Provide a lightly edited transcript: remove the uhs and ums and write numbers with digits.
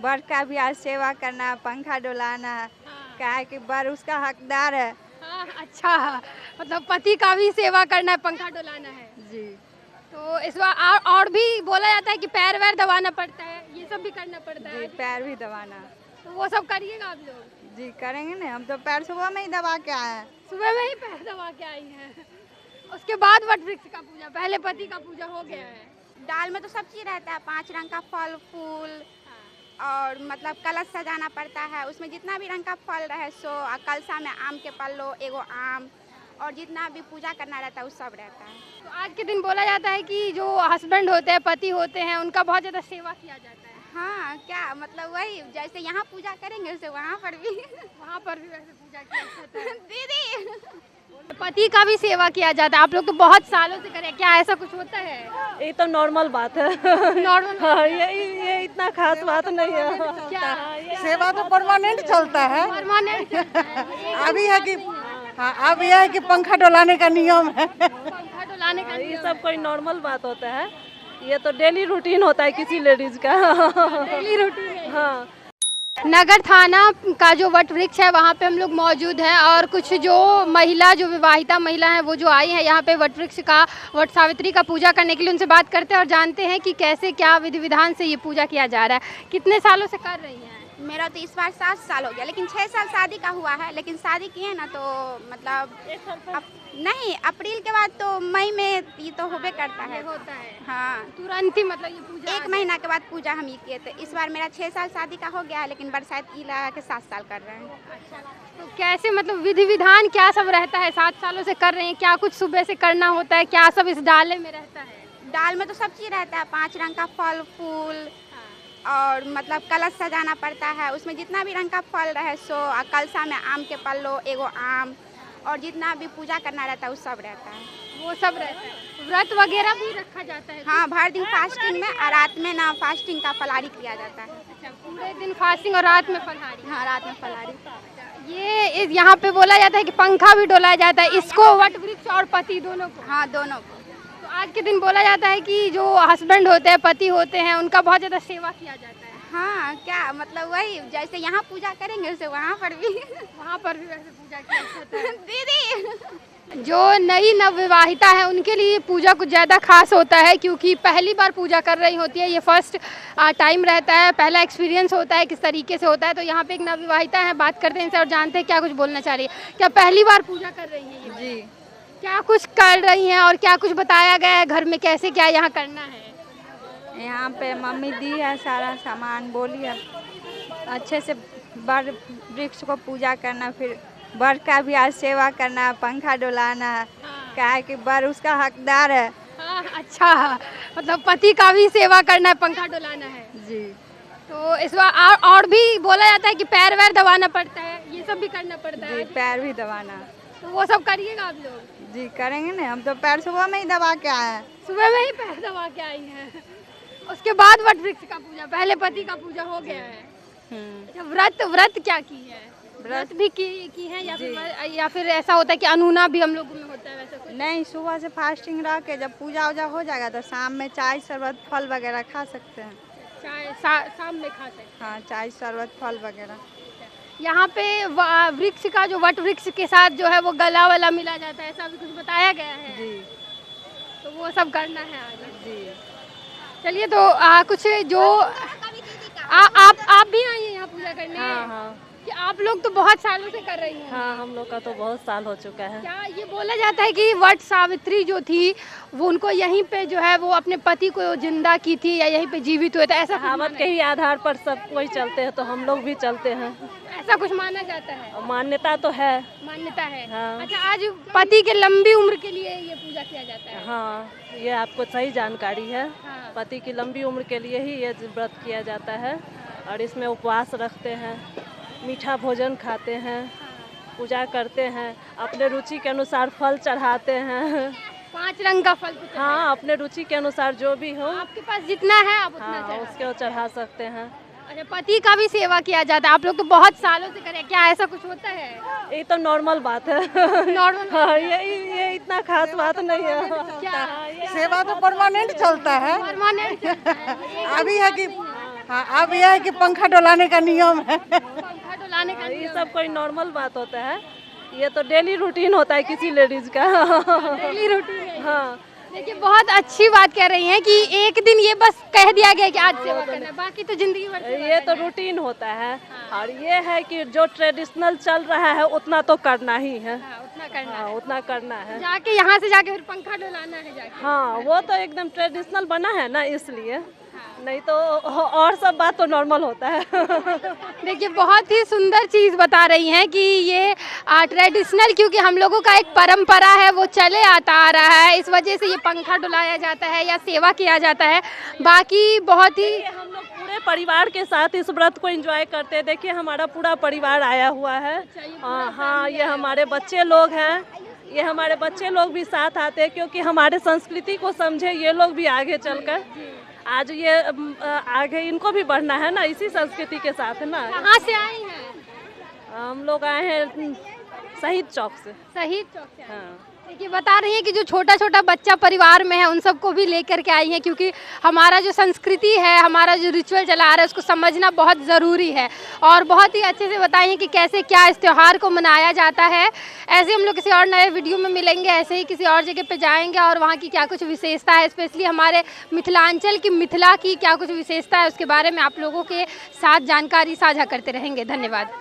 बड़ का भी आज सेवा करना, पंखा डुलाना, क्या है कि बड़ उसका हकदार है। हाँ, अच्छा, मतलब पति का भी सेवा करना है, पंखा डुलाना है। जी तो इस बार और भी बोला जाता है कि पैर वैर दबाना पड़ता है, ये सब भी करना पड़ता जी, है। पैर भी दबाना। तो वो सब करिएगा आप लोग? जी करेंगे ना, हम तो पैर सुबह में ही दबा के आए हैं। सुबह में ही पैर दबा के आई हैं। उसके बाद वट वृक्ष का पूजा, पहले पति का पूजा हो गया है। दाल में तो सब चीज़ रहता है, 5 रंग का फल फूल और मतलब कलश सजाना पड़ता है, उसमें जितना भी रंग का फल रहे सो, कलशा में आम के पल्लो, एगो आम और जितना भी पूजा करना रहता है वो सब रहता है। तो आज के दिन बोला जाता है कि जो हस्बैंड होते हैं, पति होते हैं, उनका बहुत ज़्यादा सेवा किया जाता है। हाँ, क्या मतलब वही जैसे यहाँ पूजा करेंगे वैसे वहाँ पर भी वहाँ पर भी वैसे पूजा किया जाता है। दीदी पति का भी सेवा किया जाता है। आप लोग तो बहुत सालों से करें, क्या ऐसा कुछ होता है? ये तो नॉर्मल बात है। नॉर्मल हाँ, ये इतना खास बात नहीं है। क्या सेवा तो परमानेंट चलता है। परमानेंट? अभी है कि हाँ, अब यह है कि पंखा डुलाने का नियम है। पंखा डुलाने का ये सब कोई नॉर्मल बात होता है, ये तो डेली रूटीन होता है किसी लेडीज का। डेली रूटीन है। हाँ, नगर थाना का जो वट वृक्ष है वहाँ पे हम लोग मौजूद हैं और कुछ जो विवाहिता महिला हैं वो जो आई हैं यहाँ पे वट वृक्ष का, वट सावित्री का पूजा करने के लिए, उनसे बात करते हैं और जानते हैं कि कैसे क्या विधि विधान से ये पूजा किया जा रहा है। कितने सालों से कर रही हैं? मेरा तो इस बार 7 साल हो गया, लेकिन 6 साल शादी का हुआ है, लेकिन शादी किए ना तो मतलब नहीं, अप्रैल के बाद तो मई में ये तो होबे करता है। होता है हाँ, तुरंत ही, मतलब ये पूजा 1 महीना के बाद पूजा हम ये किए थे। इस बार मेरा 6 साल शादी का हो गया है, लेकिन बरसात ये लगा के 7 साल कर रहे हैं। अच्छा, तो कैसे, मतलब विधि विधान क्या सब रहता है? 7 सालों से कर रहे हैं, क्या कुछ सुबह से करना होता है, क्या सब इस डाले में रहता है? दाल में तो सब चीज़ रहता है, 5 रंग का फल फूल और मतलब कलश सजाना पड़ता है, उसमें जितना भी रंग का फल रहे सो, कलशा में आम के पल्लो, एगो आम और जितना भी पूजा करना रहता है वो सब रहता है। वो सब रहता है। व्रत वगैरह भी रखा जाता है? हाँ, भर दिन फास्टिंग में और रात में ना फास्टिंग का फलाहारी किया जाता है। अच्छा, पूरे दिन फास्टिंग और रात में फलाहारी? हाँ, रात में फलाहारी। ये यहाँ पे बोला जाता है कि पंखा भी डोलाया जाता है, इसको वट वृक्ष और पति दोनों को? हाँ, दोनों को। तो आज के दिन बोला जाता है कि जो हस्बैंड होते हैं, पति होते हैं, उनका बहुत ज़्यादा सेवा किया जाता है। हाँ, क्या मतलब वही जैसे यहाँ पूजा करेंगे वैसे वहाँ पर भी वहाँ पर भी वैसे पूजा किया जाता है। दीदी जो नई नवविवाहिता है उनके लिए पूजा कुछ ज़्यादा खास होता है, क्योंकि पहली बार पूजा कर रही होती है, ये फर्स्ट टाइम रहता है, पहला एक्सपीरियंस होता है किस तरीके से होता है। तो यहाँ पे एक नवविवाहिता है, बात करते हैं इनसे और जानते हैं क्या कुछ बोलना चाह रही है। क्या पहली बार पूजा कर रही है ये? जी क्या कुछ कर रही हैं और क्या कुछ बताया गया है घर में, कैसे क्या यहाँ करना है? यहाँ पे मम्मी दी है सारा सामान, बोली है अच्छे से बड़ वृक्ष को पूजा करना, फिर बड़ का भी आज सेवा करना, पंखा डुलाना, क्या है कि बड़ उसका हकदार है। हाँ, अच्छा, मतलब पति का भी सेवा करना है, पंखा डुलाना है। जी तो इस बार और भी बोला जाता है कि पैर वैर दबाना पड़ता है, ये सब भी करना पड़ता जी, है। पैर भी दबाना। तो वो सब करिएगा आप लोग? जी करेंगे ना, हम तो पैर सुबह में ही दबा के आए हैं। सुबह में ही पैर दबा के आई हैं। उसके बाद वट वृक्ष का पूजा, पहले पति का पूजा हो गया है। अच्छा, व्रत क्या की है? व्रत भी की है या फिर ऐसा होता है कि अनूना भी हम लोगों में होता है वैसा कुछ? नहीं, सुबह से फास्टिंग रह के जब पूजा वूजा हो जाएगा तो शाम में चाय शरबत फल वगैरह खा सकते हैं। चाय शाम में खा सकते हैं। हाँ, चाय शरबत फल वगैरह। यहाँ पे वृक्ष का जो वट वृक्ष के साथ जो है वो गला वाला मिला जाता है, ऐसा भी कुछ बताया गया है? जी तो वो सब करना है आज? जी। चलिए, तो कुछ जो आप भी आई हैं यहाँ पूजा करने? हाँ, हाँ, कि आप लोग तो बहुत सालों से कर रही हैं? हाँ, हम लोग का तो बहुत साल हो चुका है। क्या ये बोला जाता है कि वट सावित्री जो थी वो उनको यहीं पे जो है वो अपने पति को जिंदा की थी या यहीं पे जीवित हुए थे, ऐसा कुछ कहावत के ही आधार पर सब कोई चलते हैं, तो हम लोग भी चलते हैं। ऐसा कुछ माना जाता है? और मान्यता तो है। मान्यता है। हाँ। अच्छा, आज पति के लंबी उम्र के लिए ये पूजा किया जाता है? हाँ, ये आपको सही जानकारी है। हाँ। पति की लंबी उम्र के लिए ही ये व्रत किया जाता है और इसमें उपवास रखते हैं, मीठा भोजन खाते हैं, पूजा करते हैं, अपने रुचि के अनुसार फल चढ़ाते हैं। 5 रंग का फल? हाँ, अपने रुचि के अनुसार जो भी हो, आपके पास जितना है आप उतना हाँ, चढ़ा। उसके चढ़ा सकते हैं। अच्छा, पति का भी सेवा किया जाता है? आप लोग तो बहुत सालों से करें, क्या ऐसा कुछ होता है? ये तो नॉर्मल बात है। नॉर्मल? हाँ, ये इतना खास बात नहीं है। क्या सेवा तो परमानेंट चलता है। परमानेंट? अभी है कि हाँ, अब यह है कि पंखा डुलाने का नियम है। पंखा डुलाने का ये सब कोई नॉर्मल बात होता है, ये तो डेली रूटीन होता है किसी लेडीज का। डेली रूटीन है। हाँ, देखिए बहुत अच्छी बात कह रही हैं कि एक दिन ये बस कह दिया गया कि आज सेवा करना है, बाकी तो जिंदगी भर सेवा ये तो रूटीन होता है। और ये है कि जो ट्रेडिशनल चल रहा है उतना तो करना ही है। उतना करना हाँ, उतना करना है। जाके यहाँ से जाके फिर पंखा डुलाना है जाके। हाँ, वो तो एकदम ट्रेडिशनल बना है ना, इसलिए। नहीं तो और सब बात तो नॉर्मल होता है। देखिए बहुत ही सुंदर चीज़ बता रही हैं कि ये ट्रेडिशनल, क्योंकि हम लोगों का एक परंपरा है वो चले आता आ रहा है, इस वजह से ये पंखा डुलाया जाता है या सेवा किया जाता है। बाकी बहुत ही हम लोग पूरे परिवार के साथ इस व्रत को एंजॉय करते हैं। देखिए हमारा पूरा परिवार आया हुआ है। हाँ, ये हमारे बच्चे लोग हैं, ये हमारे बच्चे लोग भी साथ आते हैं, क्योंकि हमारे संस्कृति को समझे ये लोग भी आगे चलकर। आज ये आगे इनको भी बढ़ना है ना, इसी संस्कृति के साथ ना। कहाँ से आई हैं? हम लोग आए हैं शहीद चौक से। शहीद चौक से। हाँ, देखिए बता रही हैं कि जो छोटा छोटा बच्चा परिवार में है उन सबको भी लेकर के आई हैं, क्योंकि हमारा जो संस्कृति है, हमारा जो रिचुअल चला आ रहा है उसको समझना बहुत ज़रूरी है। और बहुत ही अच्छे से बताई हैं कि कैसे क्या इस त्यौहार को मनाया जाता है। ऐसे हम लोग किसी और नए वीडियो में मिलेंगे, ऐसे ही किसी और जगह पे जाएंगे और वहाँ की क्या कुछ विशेषता है, स्पेशली हमारे मिथिलांचल की मिथिला की क्या कुछ विशेषता है उसके बारे में आप लोगों के साथ जानकारी साझा करते रहेंगे। धन्यवाद।